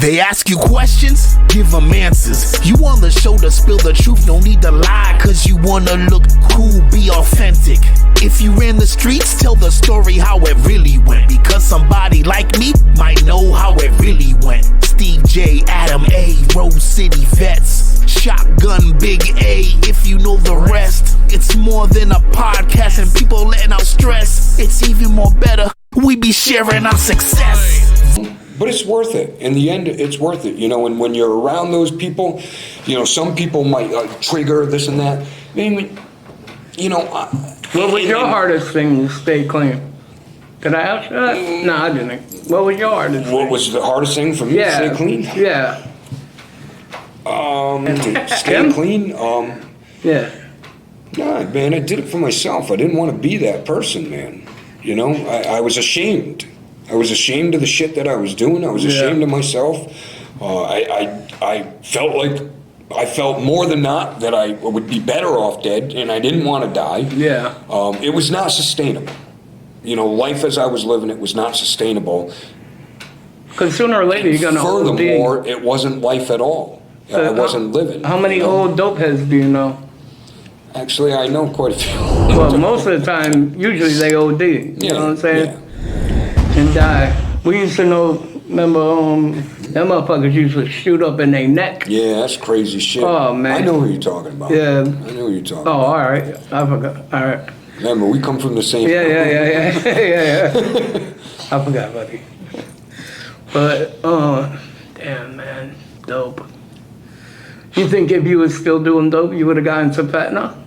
They ask you questions, give them answers. You on the show to spill the truth, no need to lie, cause you wanna look cool, be authentic. If you ran the streets, tell the story how it really went, because somebody like me might know how it really went. Steve J, Adam A, Rose City vets, Shotgun Big A, if you know the rest. It's more than a podcast and people letting out stress. It's even more better, we be sharing our success. But it's worth it. In the end, it's worth it. You know, and when you're around those people, you know, some people might trigger this and that. I mean, you know. What was your hardest thing to stay clean? Did I ask you that? No, I didn't. What was your hardest thing? What was the hardest thing for me to stay clean? Yeah. To stay clean? Yeah. Nah, man, I did it for myself. I didn't want to be that person, man. You know, I was ashamed. I was ashamed of the shit that I was doing. I was ashamed of myself. I felt more than not that I would be better off dead, and I didn't want to die. Yeah. It was not sustainable. You know, life as I was living it was not sustainable. Because sooner or later you're going to OD. Furthermore, it wasn't life at all. I wasn't living. How many old dope heads do you know? Actually, I know quite a few. Well, most of the time, usually they OD. You know what I'm saying? Yeah. And die. We used to know, remember, them motherfuckers used to shoot up in their neck. Yeah, that's crazy shit. Oh, man. I know who you're talking about. Yeah. I know who you're talking about. Oh, all right. I forgot. All right. Remember, we come from the same... Yeah. I forgot, buddy. But, damn, man. Dope. You think if you was still doing dope, you would have gotten some fentanyl?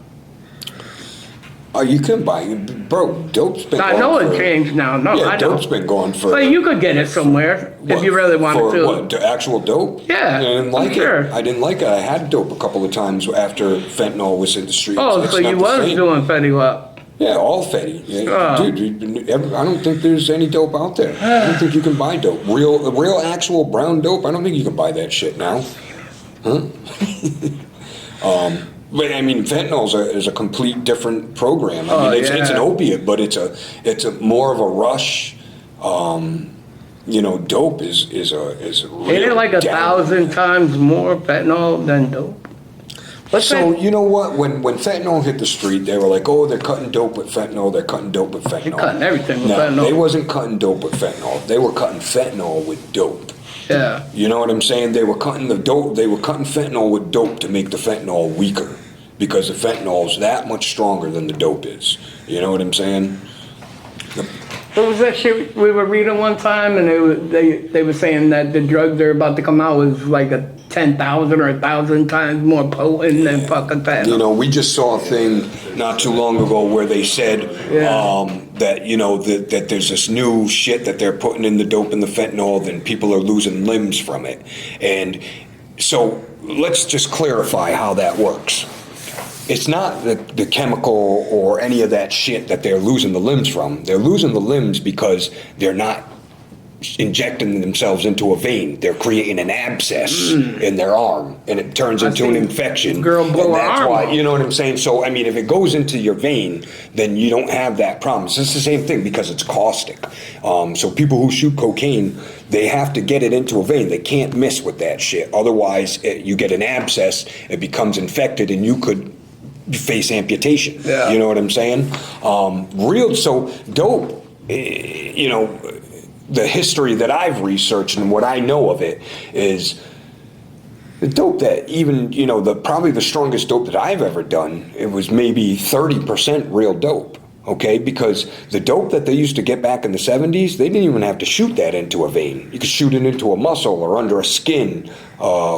Oh, you can buy it. Bro, dope's been I know it changed now. No, yeah, I dope's don't. been going for... But you could get it somewhere if you really wanted to. What, actual dope? Yeah, I didn't like sure. it. I didn't like it. I had dope a couple of times after fentanyl was in the streets. Oh, It's so not you the was same. doing Fetty Wap. Yeah, all Fetty. Yeah. Dude, I don't think there's any dope out there. I don't think you can buy dope. Real actual brown dope, I don't think you can buy that shit now. Huh? But I mean, fentanyl is a complete different program. I mean, it's an opiate, but it's a more of a rush. You know, dope is a real Ain't it like 1,000 times more fentanyl than dope? You know what? When fentanyl hit the street, they were like, "Oh, they're cutting dope with fentanyl. They're cutting dope with fentanyl." They're cutting everything with fentanyl. No, they wasn't cutting dope with fentanyl. They were cutting fentanyl with dope. Yeah. You know what I'm saying? They were cutting the dope. They were cutting fentanyl with dope to make the fentanyl weaker, because the fentanyl is that much stronger than the dope is. You know what I'm saying? What was that shit we were reading one time, and they were saying that the drugs they're about to come out was like a 10,000 or 1,000 times more potent than fucking fentanyl. You know, we just saw a thing not too long ago where they said that, you know, that there's this new shit that they're putting in the dope and the fentanyl, then people are losing limbs from it. And so let's just clarify how that works. It's not the chemical or any of that shit that they're losing the limbs from. They're losing the limbs because they're not injecting themselves into a vein. They're creating an abscess in their arm, and it turns into an infection. Girl blow and her that's arm why, off. you know what I'm saying? So, I mean, if it goes into your vein, then you don't have that problem. It's just the same thing because it's caustic. So people who shoot cocaine, they have to get it into a vein. They can't miss with that shit. Otherwise, you get an abscess, it becomes infected, and you could face amputation. Yeah. You know what I'm saying? So dope, you know, the history that I've researched and what I know of it is the dope that even, you know, probably the strongest dope that I've ever done, it was maybe 30% real dope. Okay, because the dope that they used to get back in the 70s, they didn't even have to shoot that into a vein. You could shoot it into a muscle or under a skin,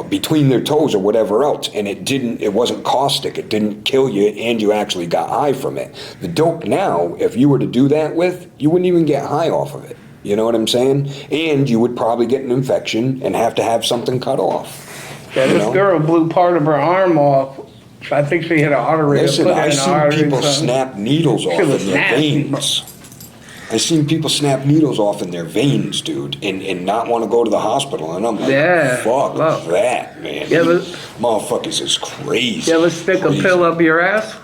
between their toes or whatever else, and it wasn't caustic. It didn't kill you, and you actually got high from it. The dope now, if you were to do that with, you wouldn't even get high off of it. You know what I'm saying? And you would probably get an infection and have to have something cut off. Yeah, this girl blew part of her arm off. I think she had an artery. Listen, I've seen people snap needles off in their veins. I've seen people snap needles off in their veins, dude, and not want to go to the hospital. And I'm like, fuck that, man. Motherfuckers is crazy. You ever stick a pill up your ass?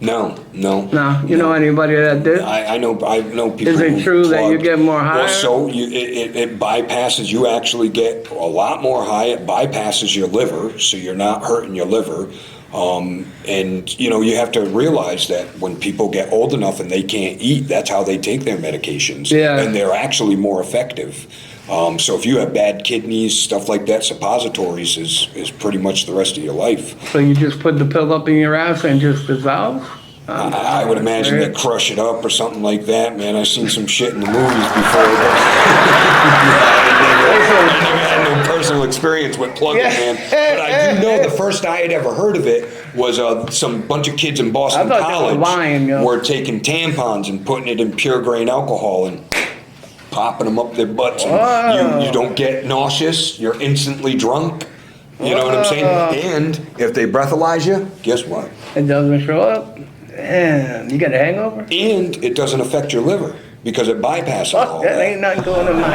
No. No, you know anybody that did? I know people. Is it who true that you plug. get more high? Well, so it bypasses. You actually get a lot more high. It bypasses your liver, so you're not hurting your liver. And you have to realize that when people get old enough and they can't eat, that's how they take their medications. Yeah. And they're actually more effective. So if you have bad kidneys, stuff like that, suppositories is pretty much the rest of your life. So you just put the pill up in your ass and just dissolve? I would imagine they crush it up or something like that, man. I've seen some shit in the movies before. But I never had no personal experience with plugging, man. But I do know the first I had ever heard of it was some bunch of kids in Boston College were taking tampons and putting it in pure grain alcohol and popping them up their butts. And you don't get nauseous. You're instantly drunk. You know what I'm saying? And if they breathalyze you, guess what? It doesn't show up? Damn, you got a hangover? And it doesn't affect your liver because it bypasses all that. that. Ain't nothing going in my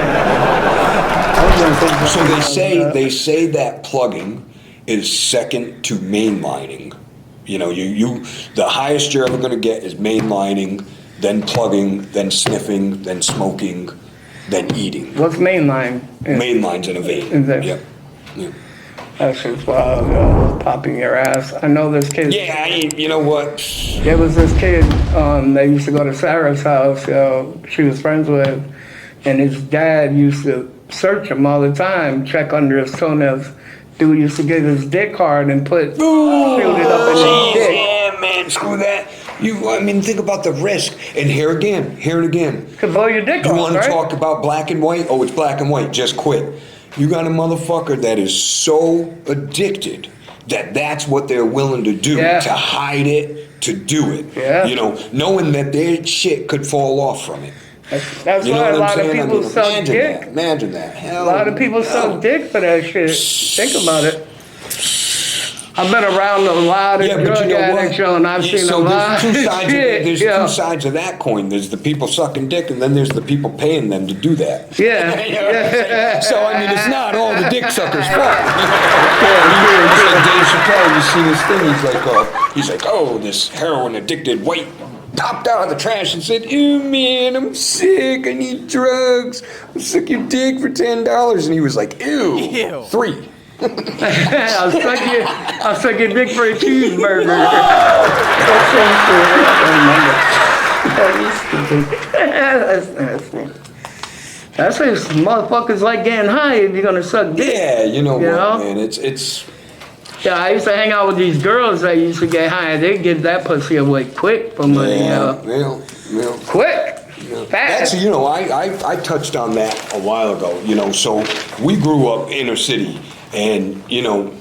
So they say that plugging is second to mainlining. You the highest you're ever going to get is mainlining, then plugging, then sniffing, then smoking, then eating. What's mainline? Mainline's in a vein. Yep. That's just wild, yo. Popping your ass. I know this kid. Yeah, you know what? There was this kid, they used to go to Sarah's house, she was friends with, and his dad used to search him all the time, check under his toenails. Dude used to get his dick hard and shoot it up in his dick. Yeah, man, screw that. Think about the risk. And here again. Could blow your dick off, You want to right? talk about black and white? Oh, it's black and white. Just quit. You got a motherfucker that is so addicted that that's what they're willing to do, to hide it, to do it. Yeah. Knowing that their shit could fall off from it. That's why a lot of people suck dick. Imagine that. A lot of people suck dick for that shit. Think about it. I've been around a lot of drug addicts, and I've seen a lot of shit. There's two sides of that coin. There's the people sucking dick, and then there's the people paying them to do that. Yeah. So, it's not all the dick suckers' fault. Dave Chappelle, you see this thing, he's like, oh, this heroin-addicted white popped out of the trash and said, ew, man, I'm sick, I need drugs. I'll suck your dick for $10. And he was like, ew. 3. I'll suck your dick for a cheeseburger. That's what motherfuckers like getting high if you're gonna suck dick. Yeah, you know what, man? It's. Yeah, I used to hang out with these girls that used to get high. They get that pussy away quick for money. Quick. Fast. Actually, I touched on that a while ago. So we grew up inner city. And, the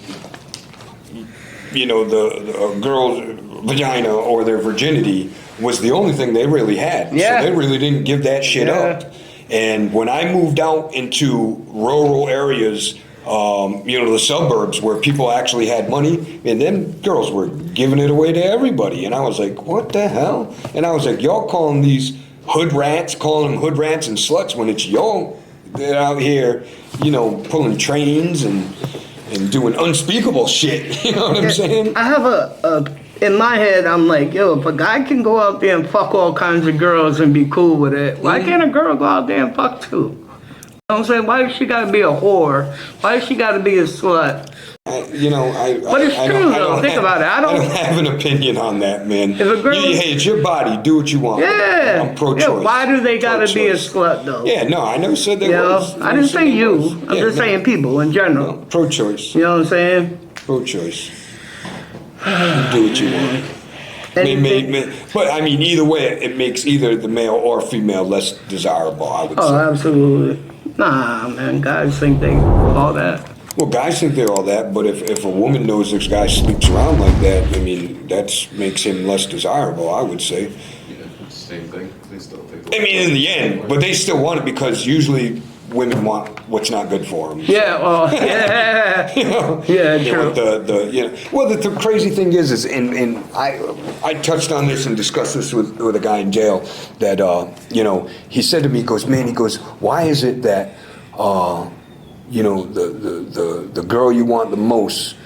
girl's vagina or their virginity was the only thing they really had. Yeah. So they really didn't give that shit up. And when I moved out into rural areas, the suburbs where people actually had money, and them girls were giving it away to everybody. And I was like, what the hell? And I was like, y'all calling these calling them hood rats and sluts when it's y'all that out here, pulling trains and doing unspeakable shit. You know what I'm saying? I have in my head, I'm like, yo, if a guy can go out there and fuck all kinds of girls and be cool with it, why can't a girl go out there and fuck too? You know what I'm saying? Why does she gotta be a whore? Why does she gotta be a slut? But it's true though. Think about it. I don't have an opinion on that, man. If a girl, hey, it's your body. Do what you want. Yeah. I'm pro-choice. Yeah, why do they gotta be a slut though? Yeah, no, I never said that. I didn't say you. I'm just saying people in general. No, pro-choice. You know what I'm saying? Pro-choice. Do what you want. But either way, it makes either the male or female less desirable, I would say. Oh, absolutely. Nah, man, guys think they all that. Well, guys think they're all that, but if a woman knows this guy sleeps around like that, that makes him less desirable, I would say. Yeah, same thing. They still take in the end, but they still want it because usually women want what's not good for them. Yeah, well, yeah. True. The crazy thing is and I touched on this and discussed this with a guy in jail that, he said to me, he goes, why is it that, the girl you want the most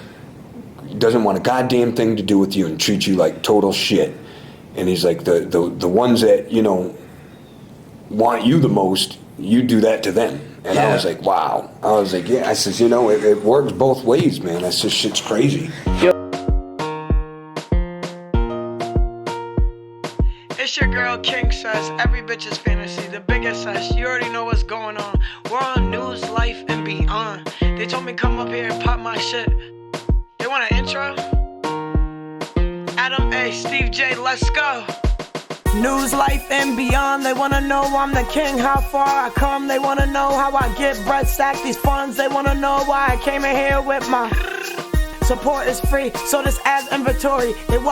doesn't want a goddamn thing to do with you and treats you like total shit. And he's like, the ones that, you know, want you the most, you do that to them. And I was like, wow. I was like, yeah. I says, you know, it works both ways, man. I says, shit's crazy. It's your girl King says, every bitch's fantasy, the biggest says, you already know what's going on. We're on News, Life, and Beyond. They told me come up here and pop my shit. They want an intro? Adam A, Steve J, let's go. News, Life, and Beyond. They wanna know I'm the king, how far I come. They wanna know how I get bread, stack these funds. They wanna know why I came in here with my support is free, so this adds inventory. They